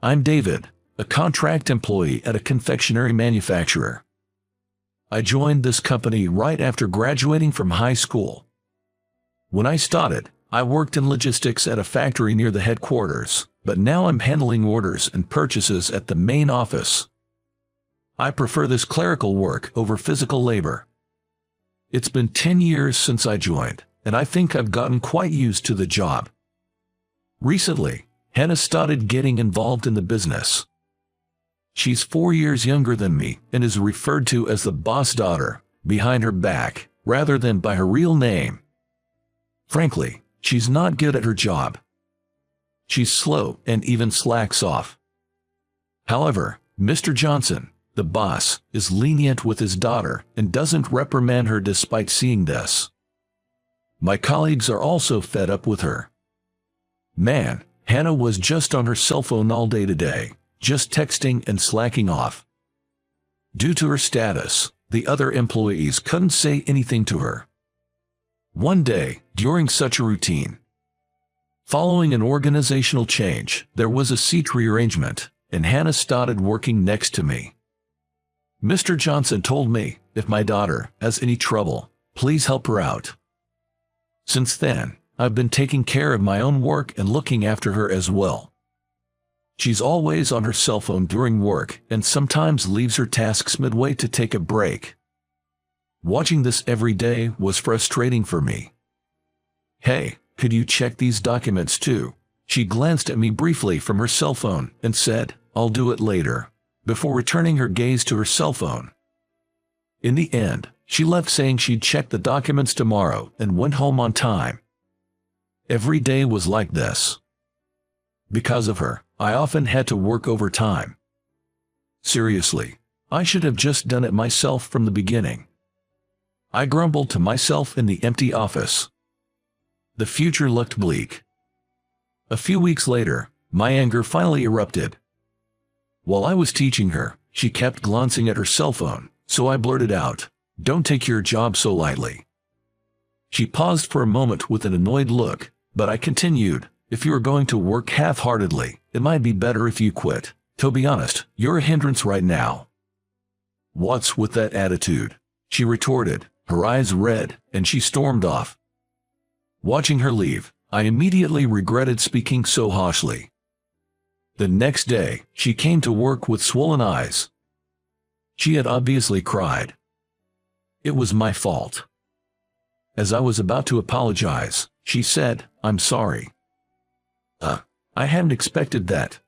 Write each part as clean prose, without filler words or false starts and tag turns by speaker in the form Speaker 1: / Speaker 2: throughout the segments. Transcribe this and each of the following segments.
Speaker 1: I'm David, a contract employee at a confectionery manufacturer. I joined this company right after graduating from high school. When I started, I worked in logistics at a factory near the headquarters, but now I'm handling orders and purchases at the main office. I prefer this clerical work over physical labor. It's been 10 years since I joined, and I think I've gotten quite used to the job. Recently, Hannah started getting involved in the business. She's 4 years younger than me and is referred to as the boss daughter behind her back rather than by her real name. Frankly, she's not good at her job. She's slow and even slacks off. However, Mr. Johnson, the boss, is lenient with his daughter and doesn't reprimand her despite seeing this. My colleagues are also fed up with her. Man, Hannah was just on her cell phone all day today, just texting and slacking off. Due to her status, the other employees couldn't say anything to her. One day, during such a routine, following an organizational change, there was a seat rearrangement, and Hannah started working next to me. Mr. Johnson told me, if my daughter has any trouble, please help her out. Since then, I've been taking care of my own work and looking after her as well. She's always on her cell phone during work and sometimes leaves her tasks midway to take a break. Watching this every day was frustrating for me. Hey, could you check these documents too? She glanced at me briefly from her cell phone and said, I'll do it later, before returning her gaze to her cell phone. In the end, she left saying she'd check the documents tomorrow and went home on time. Every day was like this. Because of her, I often had to work overtime. Seriously, I should have just done it myself from the beginning. I grumbled to myself in the empty office. The future looked bleak. A few weeks later, my anger finally erupted. While I was teaching her, she kept glancing at her cell phone, so I blurted out, "Don't take your job so lightly." She paused for a moment with an annoyed look, but I continued, "If you are going to work half-heartedly, it might be better if you quit. To be honest, you're a hindrance right now." "What's with that attitude?" she retorted, her eyes red, and she stormed off. Watching her leave, I immediately regretted speaking so harshly. The next day, she came to work with swollen eyes. She had obviously cried. It was my fault. As I was about to apologize, she said, "I'm sorry." I hadn't expected that.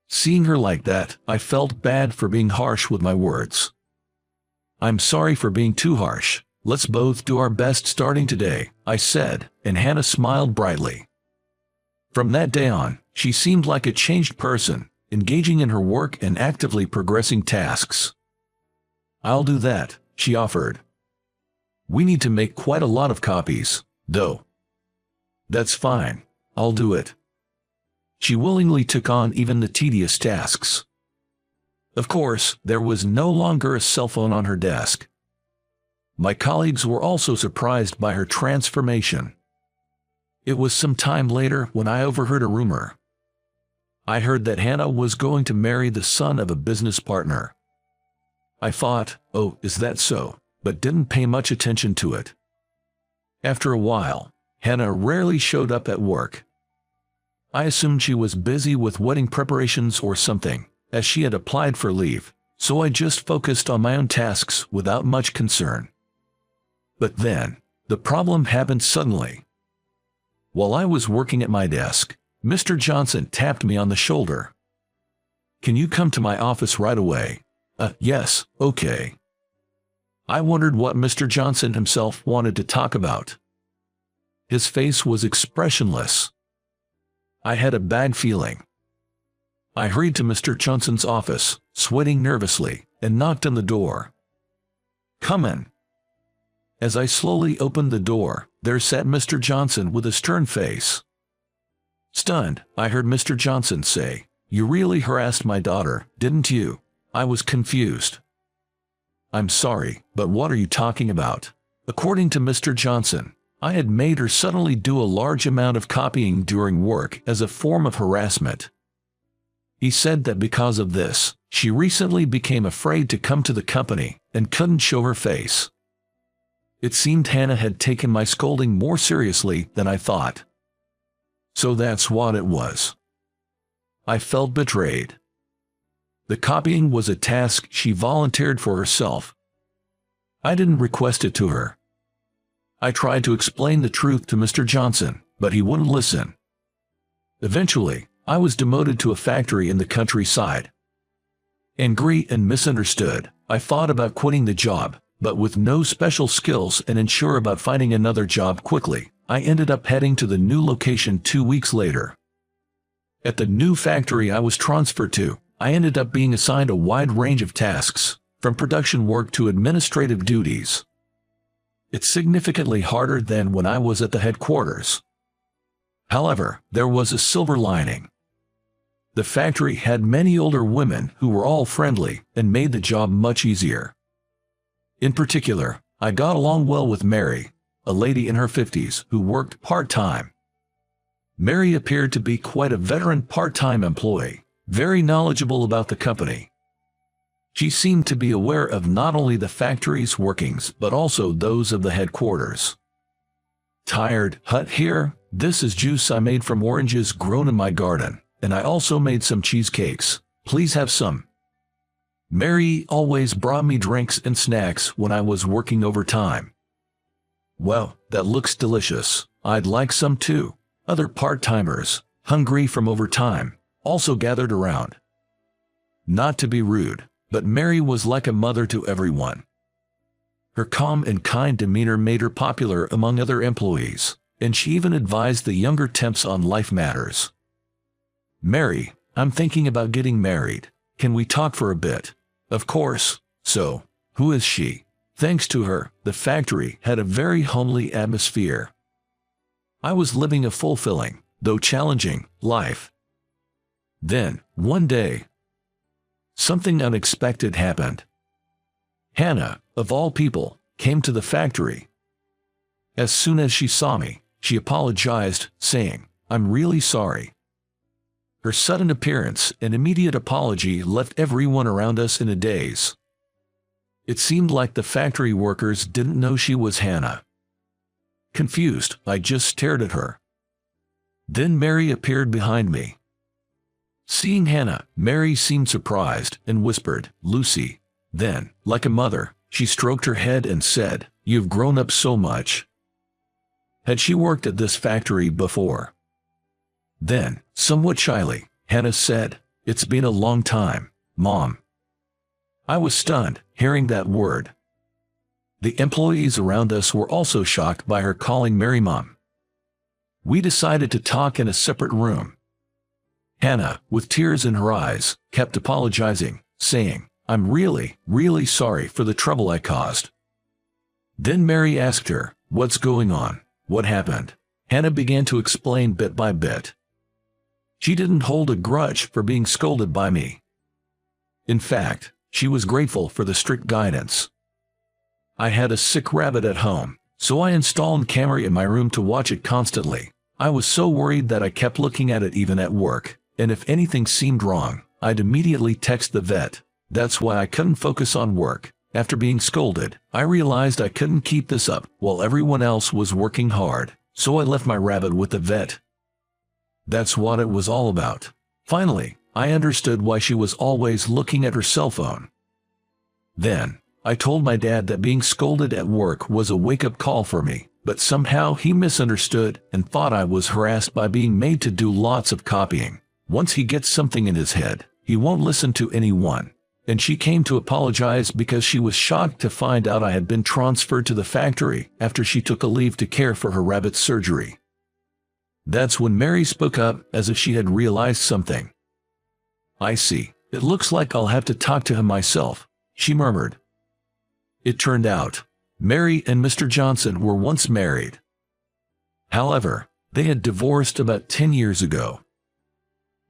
Speaker 1: Seeing her like that, I felt bad for being harsh with my words. "I'm sorry for being too harsh. Let's both do our best starting today," I said, and Hannah smiled brightly. From that day on, she seemed like a changed person, engaging in her work and actively progressing tasks. "I'll do that," she offered. "We need to make quite a lot of copies, though." "That's fine. I'll do it." She willingly took on even the tedious tasks. Of course, there was no longer a cell phone on her desk. My colleagues were also surprised by her transformation. It was some time later when I overheard a rumor. I heard that Hannah was going to marry the son of a business partner. I thought, oh, is that so, but didn't pay much attention to it. After a while, Hannah rarely showed up at work. I assumed she was busy with wedding preparations or something, as she had applied for leave, so I just focused on my own tasks without much concern. But then, the problem happened suddenly. While I was working at my desk, Mr. Johnson tapped me on the shoulder. "Can you come to my office right away?" Yes, okay." I wondered what Mr. Johnson himself wanted to talk about. His face was expressionless. I had a bad feeling. I hurried to Mr. Johnson's office, sweating nervously, and knocked on the door. "Come in." As I slowly opened the door, there sat Mr. Johnson with a stern face. Stunned, I heard Mr. Johnson say, "You really harassed my daughter, didn't you?" I was confused. "I'm sorry, but what are you talking about?" According to Mr. Johnson, I had made her suddenly do a large amount of copying during work as a form of harassment. He said that because of this, she recently became afraid to come to the company and couldn't show her face. It seemed Hannah had taken my scolding more seriously than I thought. So that's what it was. I felt betrayed. The copying was a task she volunteered for herself. I didn't request it to her. I tried to explain the truth to Mr. Johnson, but he wouldn't listen. Eventually, I was demoted to a factory in the countryside. Angry and misunderstood, I thought about quitting the job, but with no special skills and unsure about finding another job quickly, I ended up heading to the new location 2 weeks later. At the new factory I was transferred to, I ended up being assigned a wide range of tasks, from production work to administrative duties. It's significantly harder than when I was at the headquarters. However, there was a silver lining. The factory had many older women who were all friendly and made the job much easier. In particular, I got along well with Mary, a lady in her 50s who worked part-time. Mary appeared to be quite a veteran part-time employee, very knowledgeable about the company. She seemed to be aware of not only the factory's workings but also those of the headquarters. Tired, hut here, this is juice I made from oranges grown in my garden, and I also made some cheesecakes. Please have some. Mary always brought me drinks and snacks when I was working overtime. Well, that looks delicious. I'd like some too. Other part-timers, hungry from overtime, also gathered around. Not to be rude, but Mary was like a mother to everyone. Her calm and kind demeanor made her popular among other employees, and she even advised the younger temps on life matters. "Mary, I'm thinking about getting married. Can we talk for a bit?" Of course. So, who is she? Thanks to her, the factory had a very homely atmosphere. I was living a fulfilling, though challenging, life. Then, one day, something unexpected happened. Hannah, of all people, came to the factory. As soon as she saw me, she apologized, saying, "I'm really sorry." Her sudden appearance and immediate apology left everyone around us in a daze. It seemed like the factory workers didn't know she was Hannah. Confused, I just stared at her. Then Mary appeared behind me. Seeing Hannah, Mary seemed surprised and whispered, "Lucy." Then, like a mother, she stroked her head and said, "You've grown up so much." Had she worked at this factory before? Then, somewhat shyly, Hannah said, "It's been a long time, Mom." I was stunned, hearing that word. The employees around us were also shocked by her calling Mary Mom. We decided to talk in a separate room. Hannah, with tears in her eyes, kept apologizing, saying, "I'm really, really sorry for the trouble I caused." Then Mary asked her, "What's going on? What happened?" Hannah began to explain bit by bit. She didn't hold a grudge for being scolded by me. In fact, she was grateful for the strict guidance. I had a sick rabbit at home, so I installed a camera in my room to watch it constantly. I was so worried that I kept looking at it even at work, and if anything seemed wrong, I'd immediately text the vet. That's why I couldn't focus on work. After being scolded, I realized I couldn't keep this up while everyone else was working hard, so I left my rabbit with the vet. That's what it was all about. Finally, I understood why she was always looking at her cell phone. Then, I told my dad that being scolded at work was a wake-up call for me, but somehow he misunderstood and thought I was harassed by being made to do lots of copying. Once he gets something in his head, he won't listen to anyone. And she came to apologize because she was shocked to find out I had been transferred to the factory after she took a leave to care for her rabbit's surgery. That's when Mary spoke up as if she had realized something. "I see. It looks like I'll have to talk to him myself," she murmured. It turned out, Mary and Mr. Johnson were once married. However, they had divorced about 10 years ago.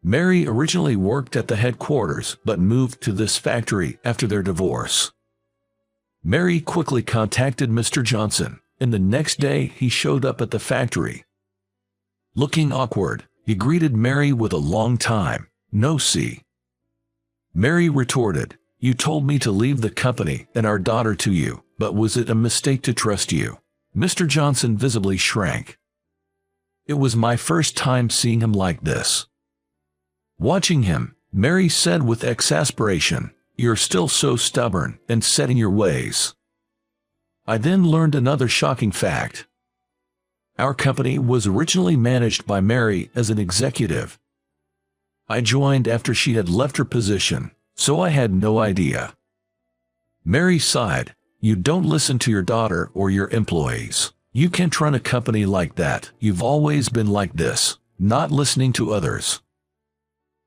Speaker 1: Mary originally worked at the headquarters but moved to this factory after their divorce. Mary quickly contacted Mr. Johnson, and the next day he showed up at the factory. Looking awkward, he greeted Mary with a "long time, no see." Mary retorted, "You told me to leave the company and our daughter to you, but was it a mistake to trust you?" Mr. Johnson visibly shrank. It was my first time seeing him like this. Watching him, Mary said with exasperation, "You're still so stubborn and set in your ways." I then learned another shocking fact. Our company was originally managed by Mary as an executive. I joined after she had left her position, so I had no idea. Mary sighed, "You don't listen to your daughter or your employees. You can't run a company like that. You've always been like this, not listening to others."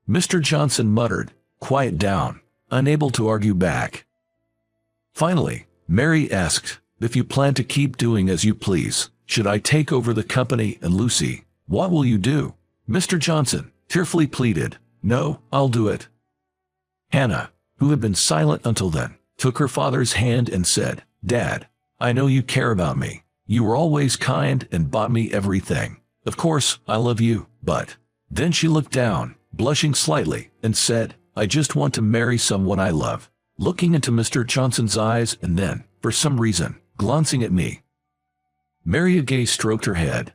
Speaker 1: Mr. Johnson muttered, "Quiet down," unable to argue back. Finally, Mary asked, "If you plan to keep doing as you please, should I take over the company and Lucy, what will you do?" Mr. Johnson tearfully pleaded, "No, I'll do it." Hannah, who had been silent until then, took her father's hand and said, "Dad, I know you care about me. You were always kind and bought me everything. Of course, I love you, but..." Then she looked down, blushing slightly, and said, "I just want to marry someone I love," looking into Mr. Johnson's eyes and then, for some reason, glancing at me. Mary again stroked her head.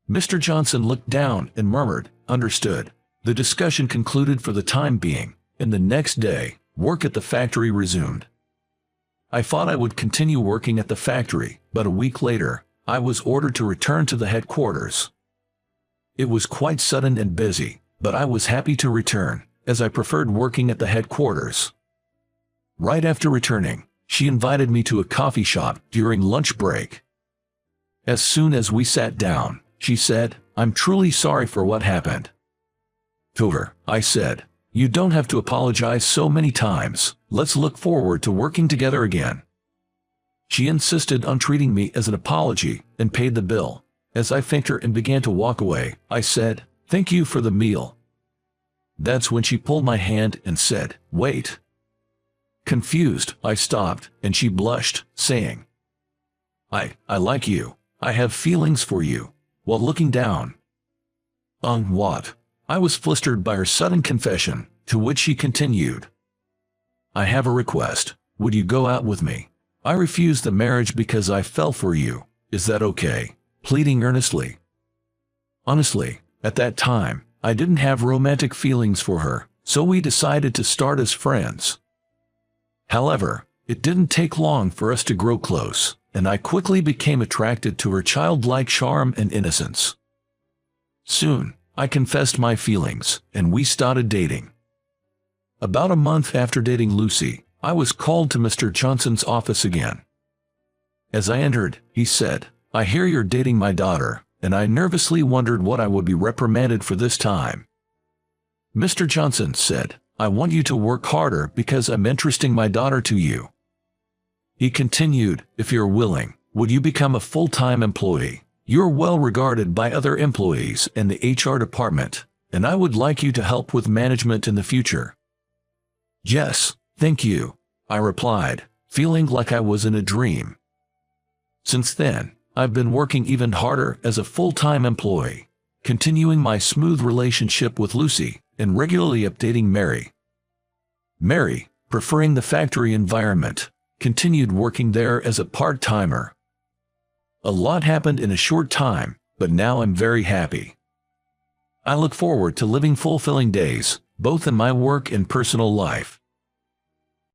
Speaker 1: Mr. Johnson looked down and murmured, "Understood." The discussion concluded for the time being, and the next day, work at the factory resumed. I thought I would continue working at the factory, but a week later, I was ordered to return to the headquarters. It was quite sudden and busy, but I was happy to return, as I preferred working at the headquarters. Right after returning, she invited me to a coffee shop during lunch break. As soon as we sat down, she said, "I'm truly sorry for what happened." To her, I said, "You don't have to apologize so many times. Let's look forward to working together again." She insisted on treating me as an apology and paid the bill. As I thanked her and began to walk away, I said, "Thank you for the meal." That's when she pulled my hand and said, "Wait." Confused, I stopped, and she blushed, saying, I like you. I have feelings for you," while looking down. What? I was flustered by her sudden confession, to which she continued, "I have a request. Would you go out with me? I refused the marriage because I fell for you. Is that okay?" Pleading earnestly. Honestly, at that time, I didn't have romantic feelings for her, so we decided to start as friends. However, it didn't take long for us to grow close, and I quickly became attracted to her childlike charm and innocence. Soon, I confessed my feelings, and we started dating. About a month after dating Lucy, I was called to Mr. Johnson's office again. As I entered, he said, "I hear you're dating my daughter," and I nervously wondered what I would be reprimanded for this time. Mr. Johnson said, "I want you to work harder because I'm entrusting my daughter to you." He continued, "If you're willing, would you become a full-time employee? You're well regarded by other employees in the HR department, and I would like you to help with management in the future." "Yes, thank you," I replied, feeling like I was in a dream. Since then, I've been working even harder as a full-time employee, continuing my smooth relationship with Lucy and regularly updating Mary. Mary, preferring the factory environment, continued working there as a part-timer. A lot happened in a short time, but now I'm very happy. I look forward to living fulfilling days, both in my work and personal life.